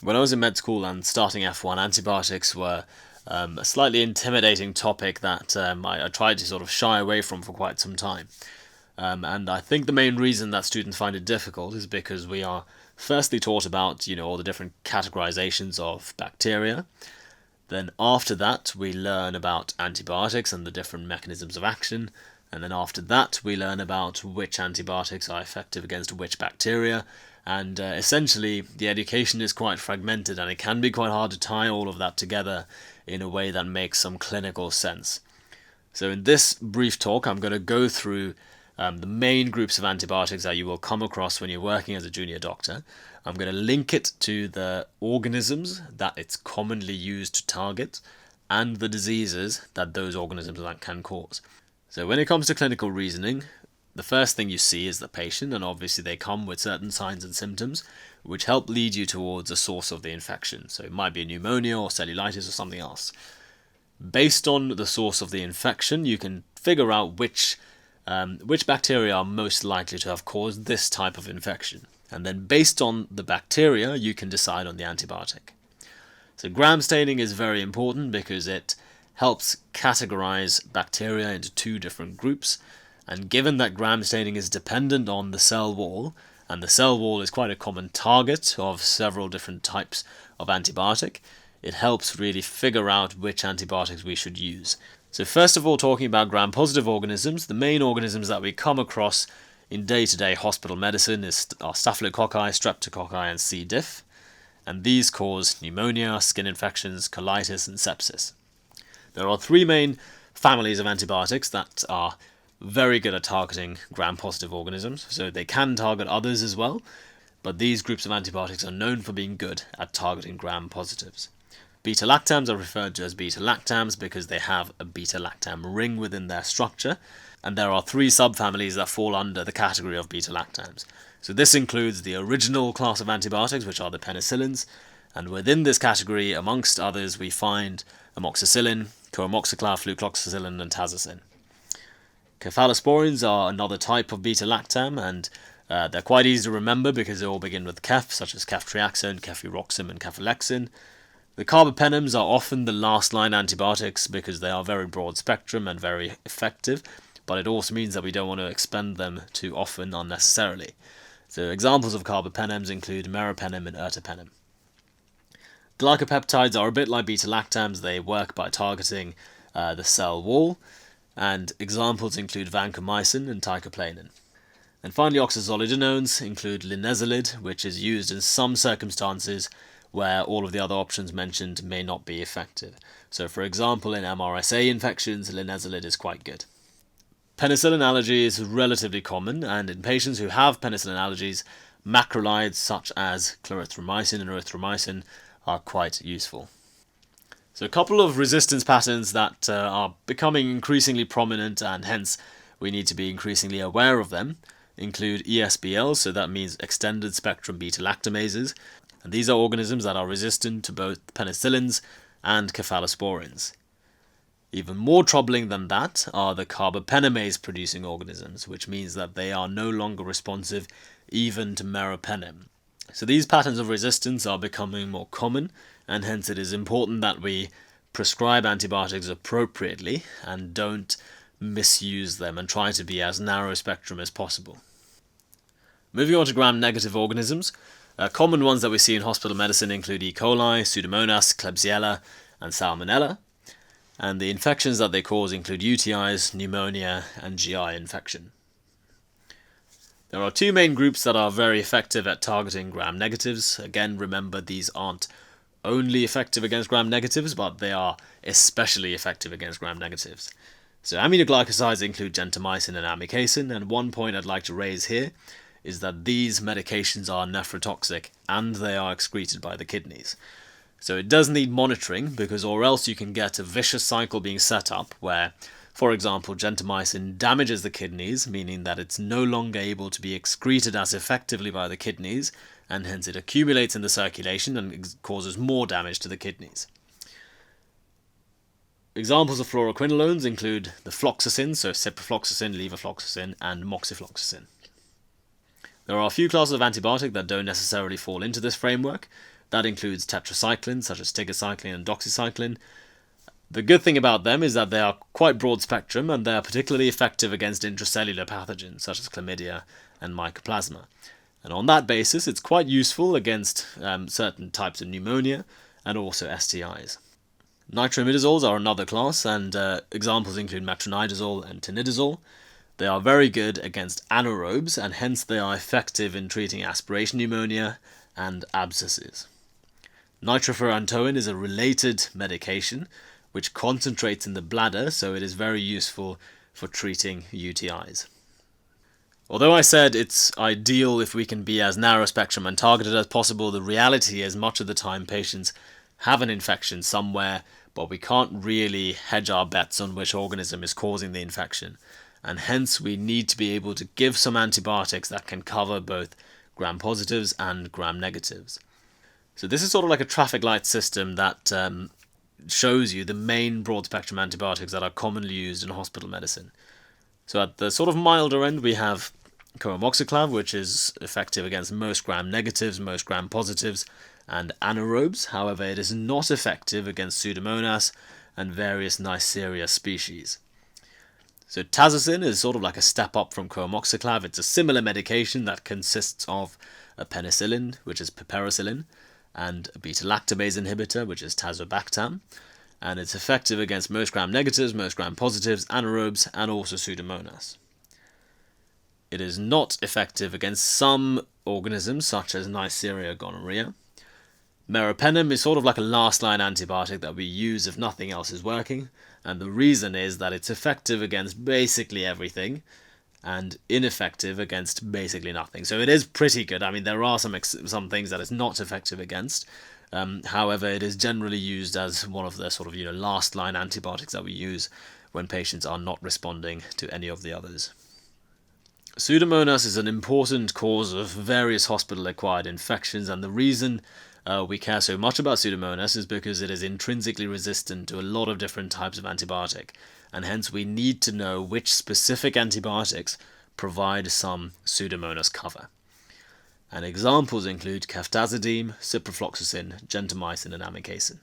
When I was in med school and starting F1, antibiotics were a slightly intimidating topic that I tried to sort of shy away from for quite some time. And I think the main reason that students find it difficult is because we are firstly taught about, all the different categorizations of bacteria. Then after that, we learn about antibiotics and the different mechanisms of action. And then after that, we learn about which antibiotics are effective against which bacteria. And essentially, the education is quite fragmented, and it can be quite hard to tie all of that together in a way that makes some clinical sense. So in this brief talk, I'm going to go through the main groups of antibiotics that you will come across when you're working as a junior doctor. I'm going to link it to the organisms that it's commonly used to target and the diseases that those organisms can cause. So when it comes to clinical reasoning, the first thing you see is the patient, and obviously they come with certain signs and symptoms which help lead you towards the source of the infection. So it might be pneumonia or cellulitis or something else. Based on the source of the infection, you can figure out which bacteria are most likely to have caused this type of infection. And then based on the bacteria, you can decide on the antibiotic. So gram staining is very important because it helps categorize bacteria into two different groups. And given that gram staining is dependent on the cell wall, and the cell wall is quite a common target of several different types of antibiotic, it helps really figure out which antibiotics we should use. So first of all, talking about gram-positive organisms, the main organisms that we come across in day-to-day hospital medicine are staphylococci, streptococci, and C. diff, and these cause pneumonia, skin infections, colitis, and sepsis. There are three main families of antibiotics that are very good at targeting gram-positive organisms, so they can target others as well, but these groups of antibiotics are known for being good at targeting gram-positives. Beta-lactams are referred to as beta-lactams because they have a beta-lactam ring within their structure, and there are three subfamilies that fall under the category of beta-lactams. So this includes the original class of antibiotics, which are the penicillins, and within this category, amongst others, we find amoxicillin, coamoxiclav, flucloxacillin, and tazocin. Cephalosporins are another type of beta-lactam, and they're quite easy to remember because they all begin with keph, such as ceftriaxone, cefuroxime, and cefalexin. The carbapenems are often the last-line antibiotics because they are very broad-spectrum and very effective, but it also means that we don't want to expend them too often unnecessarily. So examples of carbapenems include meropenem and ertapenem. Glycopeptides are a bit like beta-lactams. They work by targeting the cell wall, and examples include vancomycin and teicoplanin. And finally, oxazolidinones include linezolid, which is used in some circumstances where all of the other options mentioned may not be effective. So for example, in MRSA infections, linezolid is quite good. Penicillin allergy is relatively common, and in patients who have penicillin allergies, macrolides such as clarithromycin and erythromycin are quite useful. So a couple of resistance patterns that are becoming increasingly prominent, and hence we need to be increasingly aware of them, include ESBL, so that means extended spectrum beta-lactamases, and these are organisms that are resistant to both penicillins and cephalosporins. Even more troubling than that are the carbapenemase-producing organisms, which means that they are no longer responsive even to meropenem. So these patterns of resistance are becoming more common, and hence it is important that we prescribe antibiotics appropriately and don't misuse them and try to be as narrow spectrum as possible. Moving on to gram-negative organisms, common ones that we see in hospital medicine include E. coli, Pseudomonas, Klebsiella, and Salmonella, and the infections that they cause include UTIs, pneumonia, and GI infection. There are two main groups that are very effective at targeting gram-negatives. Again, remember these aren't only effective against gram-negatives, but they are especially effective against gram-negatives. So aminoglycosides include gentamicin and amikacin, and one point I'd like to raise here is that these medications are nephrotoxic and they are excreted by the kidneys. So it does need monitoring, because or else you can get a vicious cycle being set up where, for example, gentamicin damages the kidneys, meaning that it's no longer able to be excreted as effectively by the kidneys, and hence it accumulates in the circulation and causes more damage to the kidneys. Examples of fluoroquinolones include the floxacin, so ciprofloxacin, levofloxacin, and moxifloxacin. There are a few classes of antibiotic that don't necessarily fall into this framework. That includes tetracyclines such as tigecycline and doxycycline. The good thing about them is that they are quite broad spectrum, and they are particularly effective against intracellular pathogens such as chlamydia and mycoplasma. And on that basis, it's quite useful against certain types of pneumonia and also STIs. Nitroimidazoles are another class, and examples include metronidazole and tinidazole. They are very good against anaerobes, and hence they are effective in treating aspiration pneumonia and abscesses. Nitrofurantoin is a related medication which concentrates in the bladder, so it is very useful for treating UTIs. Although I said it's ideal if we can be as narrow spectrum and targeted as possible, the reality is much of the time patients have an infection somewhere, but we can't really hedge our bets on which organism is causing the infection, and hence we need to be able to give some antibiotics that can cover both gram-positives and gram-negatives. So this is sort of like a traffic light system that shows you the main broad-spectrum antibiotics that are commonly used in hospital medicine. So at the sort of milder end, we have coamoxiclav, which is effective against most gram-negatives, most gram-positives, and anaerobes. However, it is not effective against Pseudomonas and various Neisseria species. So tazocin is sort of like a step up from coamoxiclav. It's a similar medication that consists of a penicillin, which is piperacillin, and a beta-lactamase inhibitor, which is tazobactam, and it's effective against most gram-negatives, most gram-positives, anaerobes, and also Pseudomonas. It is not effective against some organisms, such as Neisseria gonorrhea. Meropenem is sort of like a last-line antibiotic that we use if nothing else is working, and the reason is that it's effective against basically everything, and ineffective against basically nothing. So it is pretty good. I mean, there are some things that it's not effective against. However, it is generally used as one of the sort of last line antibiotics that we use when patients are not responding to any of the others. Pseudomonas is an important cause of various hospital-acquired infections, and the reason we care so much about Pseudomonas is because it is intrinsically resistant to a lot of different types of antibiotic, and hence we need to know which specific antibiotics provide some Pseudomonas cover. And examples include ceftazidime, ciprofloxacin, gentamicin, and amikacin.